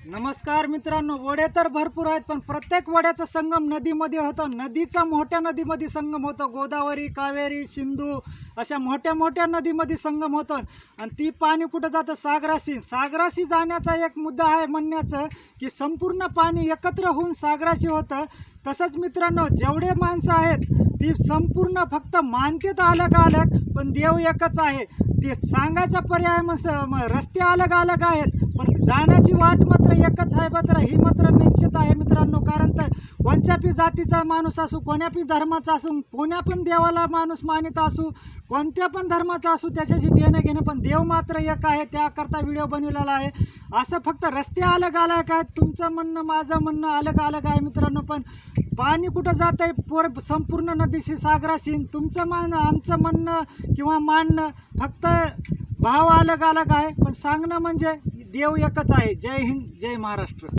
नमस्कार मित्रांनो, वडे तर भरपूर आहेत, पण प्रत्येक वड्याचा संगम नदीमध्ये होतो. नदीचा मोठ्या नदीमध्ये संगम होतो. गोदावरी, कावेरी, सिंधू अशा मोठ्या मोठ्या नदीमध्ये संगम होतो. आणि ती पाणी कुठं जातं? सागराशी. सागराशी जाण्याचा एक मुद्दा आहे म्हणण्याचं की संपूर्ण पाणी एकत्र होऊन सागराशी होतं. तसंच मित्रांनो, जेवढे माणसं आहेत ती संपूर्ण फक्त मानतेत अलग अलग, पण देव एकच आहे. ते सांगायचा पर्याय रस्ते अलग अलग आहेत, पण जाण्याची वाट मात्र एकच आहे. मात्र ही मात्र निश्चित आहे मित्रांनो. कारण तर कोणत्याही जातीचा माणूस असू, कोण्याही धर्माचा असू, कोण्या पण देवाला माणूस मानित असू, कोणत्या पण धर्माचा असू, त्याच्याशी देणं घेणं, पण देव मात्र एक आहे. त्याकरता व्हिडिओ बनवलेला आहे. असं फक्त रस्ते अलग अलग आहेत, तुमचं म्हणणं माझं म्हणणं अलग अलग आहे मित्रांनो. पण पाणी कुठं जात आहे? संपूर्ण नदीशी, सागराशी. तुमचं म्हणणं, आमचं म्हणणं किंवा मानणं फक्त भाव अलग अलग आहे, पण सांगणं म्हणजे देव एकच आहे. जय हिंद, जय महाराष्ट्र.